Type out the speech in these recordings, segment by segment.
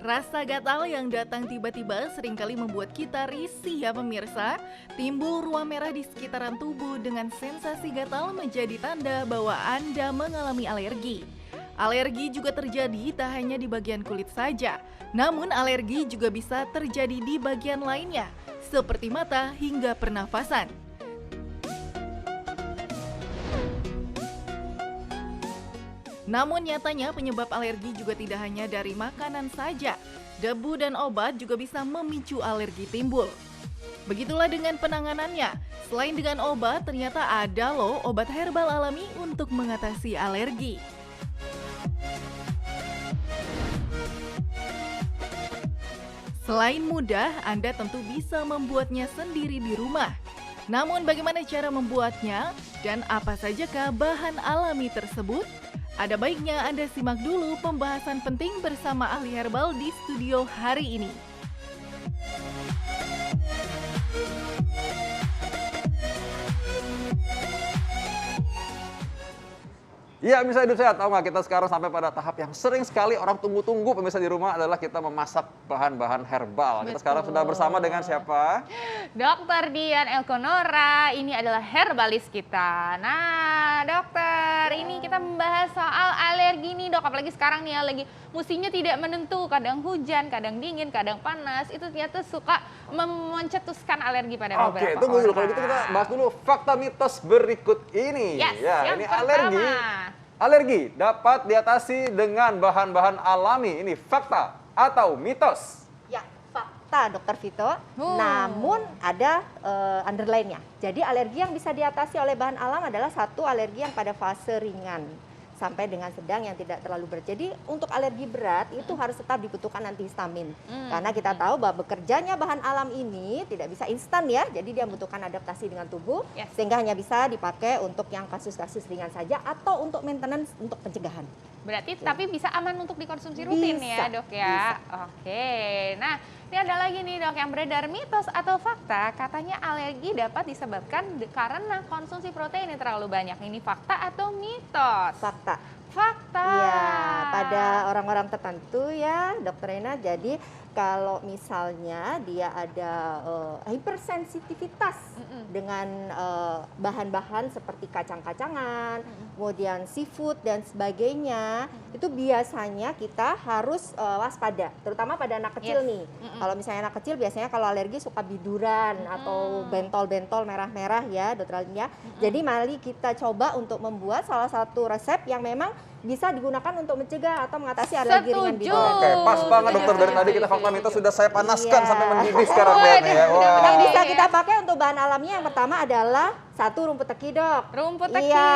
Rasa gatal yang datang tiba-tiba seringkali membuat kita risih ya pemirsa. Timbul ruam merah di sekitaran tubuh dengan sensasi gatal menjadi tanda bahwa Anda mengalami alergi. Alergi juga terjadi tak hanya di bagian kulit saja, namun alergi juga bisa terjadi di bagian lainnya, seperti mata hingga pernafasan. Namun nyatanya penyebab alergi juga tidak hanya dari makanan saja. Debu dan obat juga bisa memicu alergi timbul. Begitulah dengan penanganannya. Selain dengan obat, ternyata ada loh obat herbal alami untuk mengatasi alergi. Selain mudah, Anda tentu bisa membuatnya sendiri di rumah. Namun bagaimana cara membuatnya dan apa sajakah bahan alami tersebut? Ada baiknya Anda simak dulu pembahasan penting bersama ahli herbal di studio hari ini. Iya, bisa hidup sehat. Tahu nggak, kita sekarang sampai pada tahap yang sering sekali orang tunggu-tunggu pemirsa di rumah adalah kita memasak bahan-bahan herbal. Kita sekarang sudah bersama dengan siapa? Dokter Dian Elkonora, ini adalah herbalis kita. Nah, dokter, ini kita membahas soal alergi nih, dok. Apalagi sekarang nih alergi musimnya tidak menentu, kadang hujan, kadang dingin, kadang panas. Itu ternyata suka mencetuskan alergi pada beberapa orang. Oke, tunggu dulu. Kalau gitu kita bahas dulu fakta mitos berikut ini. Yes, ya, yang ini pertama. Alergi dapat diatasi dengan bahan-bahan alami. Ini fakta atau mitos? Ya, fakta Dokter Vito. Namun ada underline-nya. Jadi alergi yang bisa diatasi oleh bahan alam adalah satu alergi yang pada fase ringan sampai dengan sedang yang tidak terlalu berat. Jadi untuk alergi berat itu harus tetap dibutuhkan antihistamin. Karena kita tahu bahwa bekerjanya bahan alam ini tidak bisa instan ya. Jadi dia membutuhkan adaptasi dengan tubuh sehingga hanya bisa dipakai untuk yang kasus-kasus ringan saja atau untuk maintenance, untuk pencegahan. Berarti tapi bisa aman untuk dikonsumsi rutin ya, dok ya. Oke. Nah, ini ada lagi nih, dok, yang beredar mitos atau fakta, katanya alergi dapat disebabkan karena konsumsi protein yang terlalu banyak. Ini fakta atau mitos? Fakta. Fakta. Ya, pada orang-orang tertentu ya, Dokter Rena. Jadi kalau misalnya dia ada hipersensitivitas dengan bahan-bahan seperti kacang-kacangan, kemudian seafood dan sebagainya, itu biasanya kita harus waspada, terutama pada anak kecil nih. Kalau misalnya anak kecil biasanya kalau alergi suka biduran atau bentol-bentol merah-merah ya, Dokter Alia. Jadi mari kita coba untuk membuat salah satu resep yang memang bisa digunakan untuk mencegah atau mengatasi alergi ringan biduran. Oke, pas banget dokter. Dari tadi kita fakta mitos sudah saya panaskan sampai mendidih sekarang lihatnya ya. Yang bisa kita pakai untuk bahan alamnya yang pertama adalah satu rumput teki, dok. Rumput teki. Iya,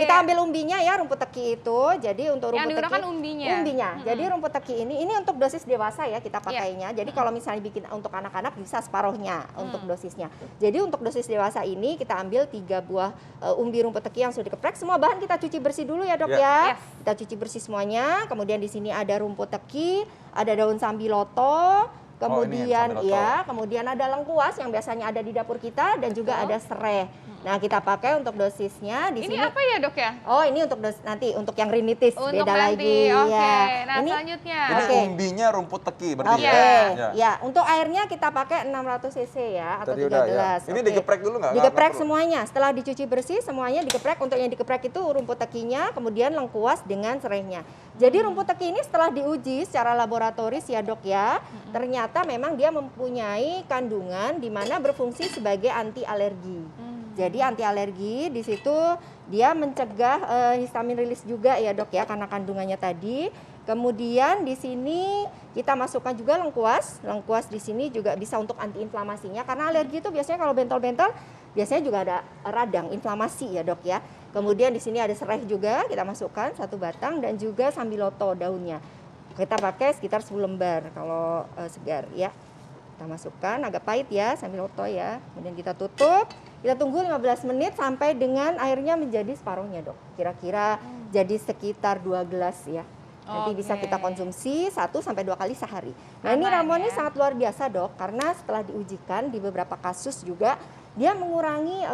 kita ambil umbinya ya, rumput teki itu. Jadi untuk rumput yang digunakan teki, umbinya. Jadi rumput teki ini untuk dosis dewasa ya kita pakainya. Jadi kalau misalnya bikin untuk anak-anak bisa separuhnya untuk dosisnya. Jadi untuk dosis dewasa ini kita ambil 3 buah umbi rumput teki yang sudah dikeprek. Semua bahan kita cuci bersih dulu ya, dok ya. Kita cuci bersih semuanya. Kemudian di sini ada rumput teki, ada daun sambiloto. Kemudian kemudian ada lengkuas yang biasanya ada di dapur kita dan juga ada serai. Nah, kita pakai untuk dosisnya di sini. Ini apa ya, dok ya? Oh, ini untuk nanti untuk yang rinitis untuk beda nanti. lagi. Oke. Ya. Nah, ini, selanjutnya. Ini umbinya rumput teki berarti ya. Untuk airnya kita pakai 600 cc ya atau 3 gelas. Ini digeprek dulu nggak? Digeprek semuanya. Setelah dicuci bersih semuanya digeprek. Untuk yang digeprek itu rumput tekinya, kemudian lengkuas dengan serainya. Jadi rumput teki ini setelah diuji secara laboratoris ya, dok ya, ternyata memang dia mempunyai kandungan di mana berfungsi sebagai anti alergi. Jadi anti alergi di situ dia mencegah histamin rilis juga ya, dok ya, karena kandungannya tadi. Kemudian di sini kita masukkan juga lengkuas. Lengkuas di sini juga bisa untuk antiinflamasinya karena alergi itu biasanya kalau bentol-bentol biasanya juga ada radang inflamasi ya, dok ya. Kemudian di sini ada serai juga kita masukkan 1 batang dan juga sambiloto daunnya. Kita pakai sekitar 10 lembar kalau segar ya. Kita masukkan agak pahit ya sambiloto ya. Kemudian kita tutup. Kita tunggu 15 menit sampai dengan airnya menjadi separuhnya, dok. Kira-kira jadi sekitar 2 gelas ya. Nanti bisa kita konsumsi 1 sampai 2 kali sehari. Nah, ini ramuan ini sangat luar biasa, dok, karena setelah diujikan di beberapa kasus juga dia mengurangi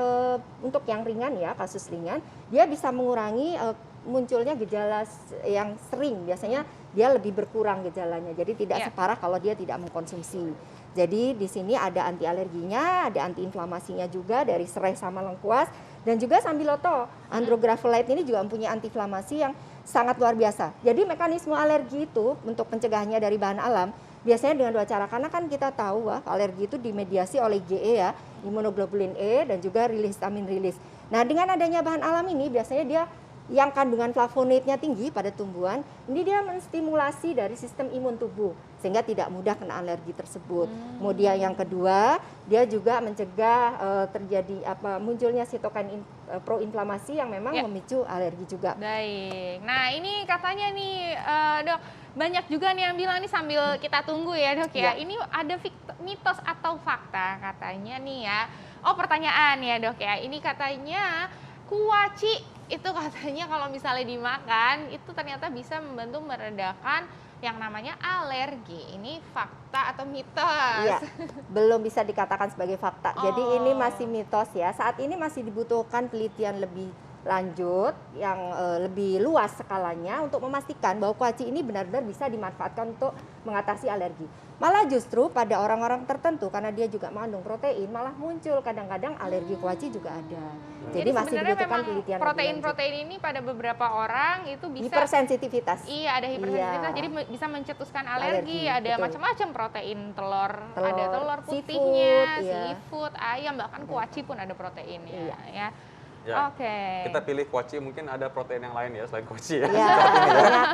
untuk yang ringan ya, kasus ringan, dia bisa mengurangi munculnya gejala yang sering biasanya dia lebih berkurang gejalanya. Jadi tidak Iya. separah kalau dia tidak mengkonsumsi. Jadi di sini ada anti alerginya, ada anti inflamasinya juga dari serai sama lengkuas, dan juga sambiloto. Andrographolate ini juga mempunyai antiinflamasi yang sangat luar biasa. Jadi mekanisme alergi itu untuk pencegahannya dari bahan alam biasanya dengan dua cara, karena kan kita tahu alergi itu dimediasi oleh IgE ya, imunoglobulin E, dan juga rilis histamin rilis. Nah, dengan adanya bahan alam ini biasanya dia yang kandungan flavonoidnya tinggi pada tumbuhan, ini dia menstimulasi dari sistem imun tubuh sehingga tidak mudah kena alergi tersebut. Kemudian yang kedua, dia juga mencegah terjadi munculnya sitokin proinflamasi yang memang memicu alergi juga. Baik. Nah, ini katanya nih Dok, banyak juga nih yang bilang nih sambil kita tunggu ya Dok ya. Ini ada mitos atau fakta katanya nih ya. Oh, pertanyaan ya Dok ya. Ini katanya kuaci itu katanya kalau misalnya dimakan itu ternyata bisa membantu meredakan yang namanya alergi. Ini fakta atau mitos? Iya, belum bisa dikatakan sebagai fakta. Jadi ini masih mitos ya. Saat ini masih dibutuhkan penelitian lebih lanjut yang lebih luas skalanya untuk memastikan bahwa kuaci ini benar-benar bisa dimanfaatkan untuk mengatasi alergi. Malah justru pada orang-orang tertentu karena dia juga mengandung protein, malah muncul kadang-kadang alergi kuaci juga ada. Jadi masih dibutuhkan penelitian protein-protein ini pada beberapa orang itu bisa hipersensitivitas. Iya, ada hipersensitivitas. Iya. Jadi bisa mencetuskan alergi. Ada betul. macam-macam protein, telur, ada telur seafood, putihnya, iya. seafood, ayam, bahkan kuaci pun ada proteinnya ya. Ya, Oke. kita pilih kuaci, mungkin ada protein yang lain ya selain kuaci ya. Iya, banyak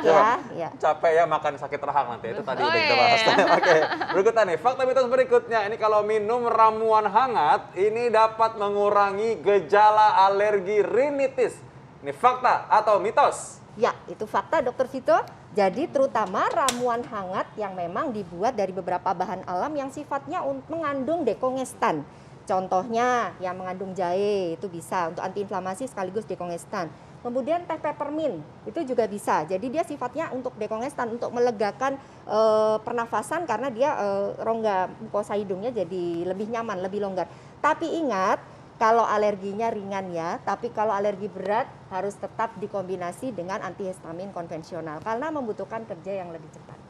ya. Capek ya makan sakit rahang nanti, itu tadi Oh, udah kita iya. bahas. Oke, berikutnya nih, fakta mitos berikutnya. Ini kalau minum ramuan hangat, ini dapat mengurangi gejala alergi rinitis. Ini fakta atau mitos? Ya, itu fakta Dokter Vito. Jadi terutama ramuan hangat yang memang dibuat dari beberapa bahan alam yang sifatnya mengandung dekongestan. Contohnya yang mengandung jahe itu bisa untuk antiinflamasi sekaligus dekongestan. Kemudian teh peppermint itu juga bisa. Jadi dia sifatnya untuk dekongestan, untuk melegakan pernafasan karena dia rongga mukosa hidungnya jadi lebih nyaman, lebih longgar. Tapi ingat, kalau alerginya ringan ya, tapi kalau alergi berat harus tetap dikombinasi dengan antihistamin konvensional karena membutuhkan kerja yang lebih cepat.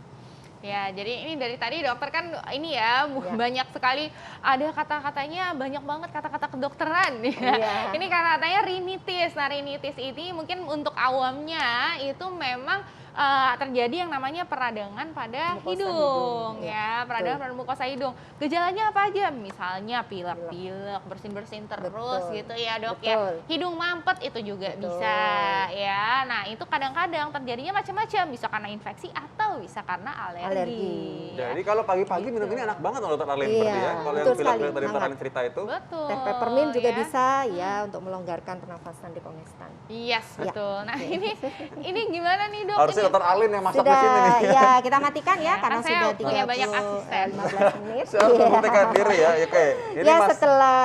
Ya, jadi ini dari tadi dokter kan ini ya, banyak sekali ada kata-katanya, banyak banget kata-kata kedokteran ya. Iya. Ini kata-katanya rinitis. Nah, rinitis ini mungkin untuk awamnya itu memang terjadi yang namanya peradangan pada Mukosa hidung hidung, ya, peradangan pada mukosa hidung. Gejalanya apa aja? Misalnya pilek-pilek, bersin-bersin terus Betul. gitu ya, Dok Betul. ya. Hidung mampet itu juga Betul. bisa ya. Nah, itu kadang-kadang terjadinya macam-macam, bisa karena infeksi atau bisa karena alergi. Ya. Jadi kalau pagi-pagi minum ini enak banget loh Dokter Arlene berarti ya. Kalau yang betul pilek-pilek sekali, tadi hangat. Dokter cerita itu. Betul. Teh peppermint juga ya. bisa ya untuk melonggarkan pernafasan dekongestan. Yes, Ya. betul. Nah, ini gimana nih, Dok? Harusnya Ini- Dokter Arlene yang masak di Sudah, sini nih. ya kita matikan ya, Ya, karena kan saya sudah punya banyak asisten. 15 menit. Saya harus membuktikan diri ya. Oke. Ini Ya Mas. setelah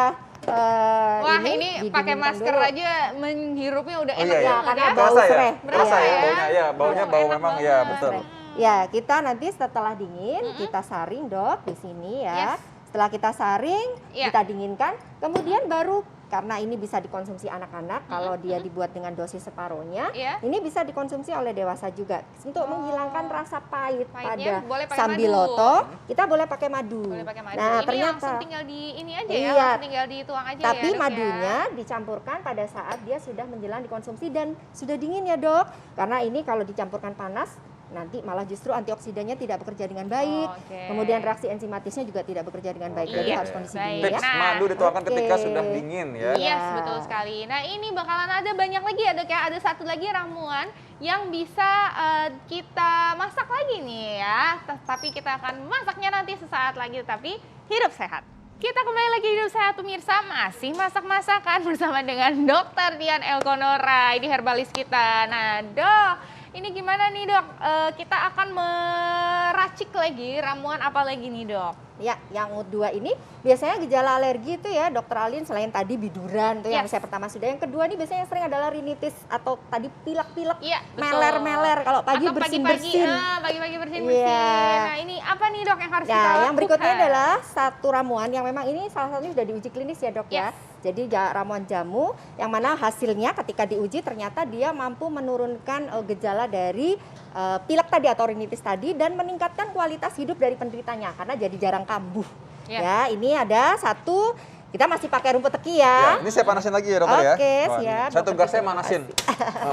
Wah, ini pakai didinginkan masker dulu. aja menghirupnya udah Oh, enak iya, iya. banget karena ya. bau Kerasa ya? serai. Kerasa ya Iya. baunya. Ya, baunya bau Enak memang banget. ya, betul. Ya, kita nanti setelah dingin kita saring Dok di sini ya. Yes. Setelah kita saring, Iya. kita dinginkan, kemudian baru karena ini bisa dikonsumsi anak-anak kalau dia dibuat dengan dosis separohnya, Iya. ini bisa dikonsumsi oleh dewasa juga untuk menghilangkan rasa pahit Pahitnya pada boleh pakai sambiloto. Kita boleh pakai madu. Boleh pakai madu. Nah, Ini ternyata langsung tinggal di ini aja ya, Iya. langsung tinggal dituang aja tapi ya, Dok, madunya ya. dicampurkan pada saat dia sudah menjelang dikonsumsi dan sudah dingin ya Dok. Karena ini kalau dicampurkan panas nanti malah justru antioksidannya tidak bekerja dengan baik. Oke. Kemudian reaksi enzimatisnya juga tidak bekerja dengan baik. Oke. Jadi Iya. harus kondisi Baik. dingin Tips ya. Nah, madu dituangkan ketika oke. sudah dingin ya. Iya. Yes, betul sekali. Nah, ini bakalan ada banyak lagi ya, Dok ya. Ada satu lagi ramuan yang bisa kita masak lagi nih ya. Tapi kita akan masaknya nanti sesaat lagi, tapi hidup sehat. Kita kembali lagi hidup sehat pemirsa, masih masak-masakan bersama dengan Dr. Dian Elkonora, ini herbalis kita. Nah, Dok, ini gimana nih Dok? Kita akan meracik lagi ramuan apa lagi nih Dok? Ya, yang kedua ini biasanya gejala alergi itu ya Dokter Alin selain tadi biduran tuh yang Yes. saya pertama sudah. Yang kedua nih biasanya yang sering adalah rinitis atau tadi pilek-pilek, Iya, betul. meler-meler. Kalau pagi Atau bersin-bersin. pagi-pagi bersin-bersin. Iya. Nah, ini apa nih dok yang harus kita Nah, lakukan? yang berikutnya adalah satu ramuan yang memang ini salah satunya sudah diuji klinis ya dok ya. Yes. Jadi ramuan jamu yang mana hasilnya ketika diuji ternyata dia mampu menurunkan gejala dari pilek tadi atau rinitis tadi dan meningkatkan kualitas hidup dari penderitanya karena jadi jarang kambuh. Ya. Ya, ini ada satu, kita masih pakai rumput teki Ya, ya. ini saya panasin lagi ya dokter ya. Oke, Wah, ini siap. saya Dokter tugasnya Vito. manasin.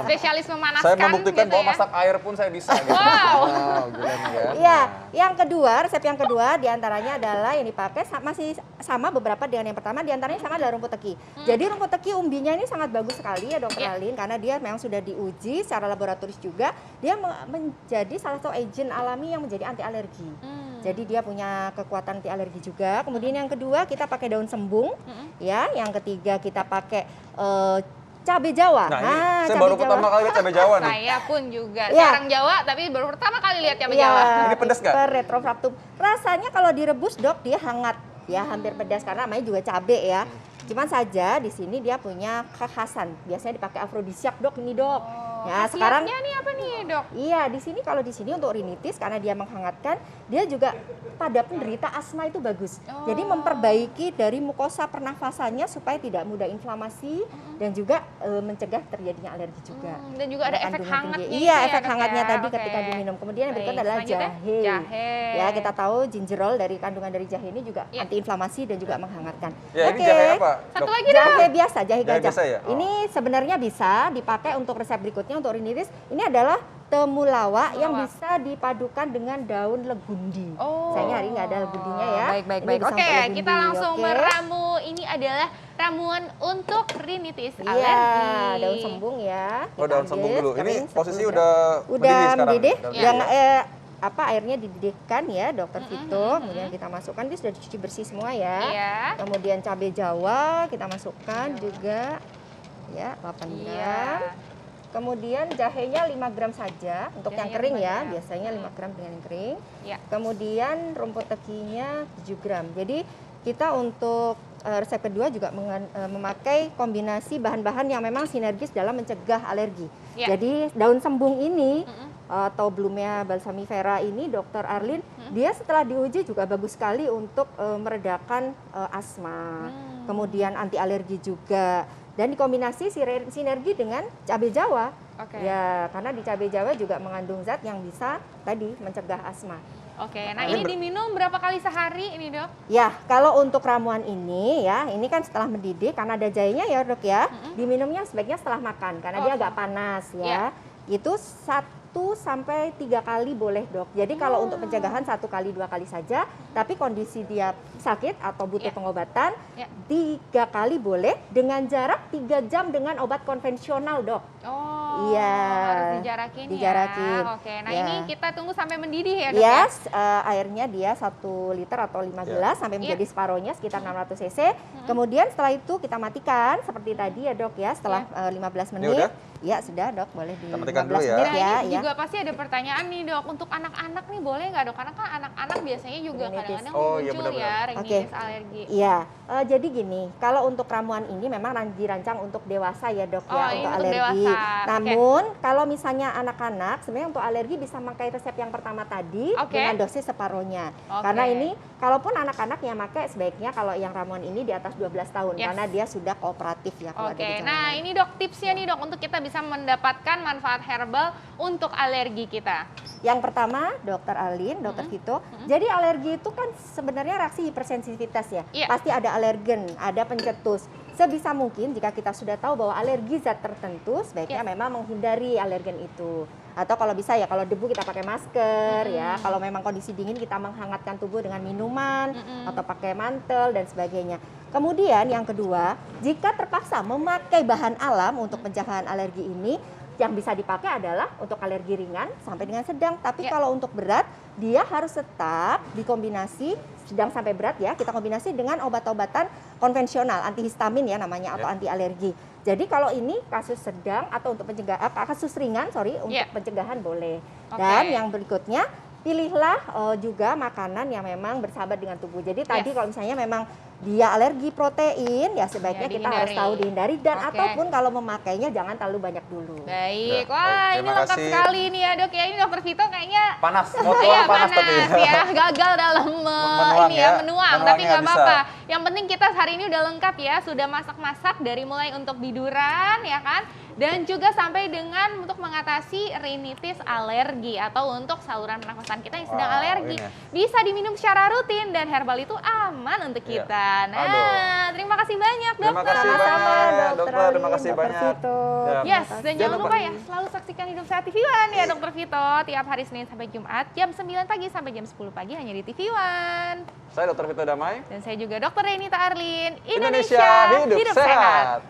Spesialis memanaskan. Saya membuktikan gitu bahwa ya. masak air pun saya bisa. Gitu. Wow. Wow, gila nih ya. Iya, yang kedua, resep yang kedua diantaranya adalah yang dipakai masih sama beberapa dengan yang pertama, diantaranya sama adalah rumput teki. Jadi rumput teki umbinya ini sangat bagus sekali ya Dokter Iya. Alin, karena dia memang sudah diuji secara laboratoris juga, dia menjadi salah satu agen alami yang menjadi anti alergi. Jadi dia punya kekuatan anti alergi juga. Kemudian yang kedua kita pakai daun sembung, ya. Yang ketiga kita pakai cabai Jawa. Nah, ini saya cabai baru Jawa. pertama kali lihat cabai Jawa nih. Saya pun juga. Ya. Saya orang Jawa tapi baru pertama kali lihat cabai Iya, Jawa. Ini pedas nggak? Ixper retrofractum. Rasanya kalau direbus dok dia hangat, ya hampir pedas karena namanya juga cabai ya. Cuman saja di sini dia punya kekhasan. Biasanya dipakai afrodisiak dok ini dok. Ya sekarang Khasiatnya nih apa nih dok? iya di sini kalau di sini untuk rinitis karena dia menghangatkan, dia juga pada penderita asma itu bagus. Jadi memperbaiki dari mukosa pernafasannya supaya tidak mudah inflamasi dan juga mencegah terjadinya alergi juga. Dan juga ada efek kandungan hangatnya tinggi. itu Iya, ya, efek Dok, hangatnya ya? tadi Oke. ketika diminum. Kemudian yang berikutnya Baik, adalah selanjutnya, jahe. jahe. Ya, kita tahu gingerol dari kandungan dari jahe ini juga Ya. antiinflamasi dan juga menghangatkan. Ya, ini jahe apa? Satu Dok? lagi dok. Jahe biasa, jahe Jahe gajah. biasa ya? Oh. Ini sebenarnya bisa dipakai untuk resep berikutnya untuk rinitis. Ini adalah temulawak yang Temulawak. bisa dipadukan dengan daun legundi. Oh. Sayangnya hari ini nggak ada legundinya ya. Baik, baik, Ini baik. bisa Oke, untuk legundi, kita langsung oke? meramu. Ini adalah ramuan untuk rinitis Iya, alergi. daun sembung ya. Oh, Kita daun ambil sembung dulu. Ini kering posisi 10 udah udah sekarang. mendidih. Udah Yang mendidih ya? apa airnya dididihkan ya, Dokter Vito. Kemudian kita masukkan, dia sudah dicuci bersih semua ya. Iya. Kemudian cabai Jawa kita masukkan juga ya 8 Iya. gram. Kemudian jahenya 5 gram saja untuk yang Jahenya kering 5 ya, gram. biasanya 5 gram dengan yang kering. Ya. Kemudian rumput tekinya 7 gram. Jadi kita untuk resep kedua juga memakai kombinasi bahan-bahan yang memang sinergis dalam mencegah alergi. Ya. Jadi daun sembung ini atau Blumea balsamifera ini Dokter Arlin, dia setelah diuji juga bagus sekali untuk meredakan asma. Kemudian anti alergi juga. Dan dikombinasi sinergi dengan cabai Jawa. Oke. Ya, karena di cabai Jawa juga mengandung zat yang bisa tadi mencegah asma. Oke, nah ini diminum berapa kali sehari ini dok? Ya, kalau untuk ramuan ini ya, ini kan setelah mendidih karena ada jahenya ya dok ya, diminumnya sebaiknya setelah makan karena dia agak panas ya. Itu 1 sampai 3 kali boleh dok. Jadi kalau untuk pencegahan 1 kali 2 kali saja, tapi kondisi dia sakit atau butuh pengobatan 3 kali boleh dengan jarak 3 jam dengan obat konvensional dok. Oh, Iya. harus dijarakin, Dijarakin. ya. Oke, nah Ya. ini kita tunggu sampai mendidih ya dok ya? Yes, airnya dia 1 liter atau 5 gelas sampai menjadi separohnya sekitar 600 cc. Kemudian setelah itu kita matikan seperti tadi ya dok ya, setelah 15 menit. udah? Ya sudah dok, boleh di Kita matikan 15 dulu ya. menit Nah ya. ini ya. juga pasti ada pertanyaan nih dok, untuk anak-anak nih boleh nggak dok? Karena kan anak-anak biasanya juga Rinitis. kadang-kadang Oh, iya, muncul ya benar-benar. rinitis Oke. alergi. Iya, jadi gini, kalau untuk ramuan ini memang dirancang untuk dewasa ya dok Oh, ya, ini untuk untuk alergi. dewasa. Oke. Namun kalau misalnya anak-anak, sebenarnya untuk alergi bisa memakai resep yang pertama tadi Oke. dengan dosis separohnya. Oke. Karena ini, kalaupun anak-anak yang pakai sebaiknya kalau yang ramuan ini di atas 12 tahun, Yes. karena dia sudah kooperatif ya kalau ada Oke, gejalanya. nah ini dok tipsnya nih dok untuk kita bisa mendapatkan manfaat herbal untuk alergi kita. Yang pertama, Dokter Alin, Dokter Vito. Jadi alergi itu kan sebenarnya reaksi hipersensitivitas ya. Iya. Pasti ada alergen, ada pencetus. Sebisa mungkin jika kita sudah tahu bahwa alergi zat tertentu, sebaiknya memang menghindari alergen itu. Atau kalau bisa ya, kalau debu kita pakai masker ya. Kalau memang kondisi dingin kita menghangatkan tubuh dengan minuman atau pakai mantel dan sebagainya. Kemudian yang kedua, jika terpaksa memakai bahan alam untuk pencegahan alergi ini, yang bisa dipakai adalah untuk alergi ringan sampai dengan sedang. Tapi kalau untuk berat, dia harus tetap dikombinasi sedang sampai berat ya. Kita kombinasi dengan obat-obatan konvensional, antihistamin ya namanya atau anti alergi. Jadi kalau ini kasus sedang atau untuk pencegahan, kasus ringan untuk pencegahan boleh. Dan yang berikutnya, pilihlah juga makanan yang memang bersahabat dengan tubuh. Jadi tadi Yes. kalau misalnya memang dia alergi protein, ya sebaiknya kita harus dihindari. tahu dihindari dan Oke. ataupun kalau memakainya jangan terlalu banyak dulu. Baik, Ya, wah baik. ini Terima lengkap kasih. sekali nih ya dok ya. Ini dokter Vito kayaknya Panas, mau iya tuang panas panas tapi. ya, gagal dalam Menuang ini ya, ya. menuang, tapi Menuangnya nggak nggak apa-apa. Yang penting kita hari ini udah lengkap ya, sudah masak-masak dari mulai untuk biduran ya kan, dan juga sampai dengan untuk mengatasi rinitis alergi atau untuk saluran pernafasan kita yang sedang Wow, alergi. ini. Bisa diminum secara rutin dan herbal itu aman untuk Iya. kita. Nah, Aduh. terima kasih banyak Terima dokter. kasih Sama-sama, banyak, Dokter dokter. Terima Alin, kasih Dokter banyak. Vito. Ya. Yes, Terima dan kasih. jangan lupa lupa. ya, selalu saksikan Hidup Sehat TV One ya Dokter Vito. Tiap hari Senin sampai Jumat, jam 9 pagi sampai jam 10 pagi hanya di TV One. Saya Dr. Vito Damai. Dan saya juga Dokter Renita Arlin. Indonesia hidup sehat.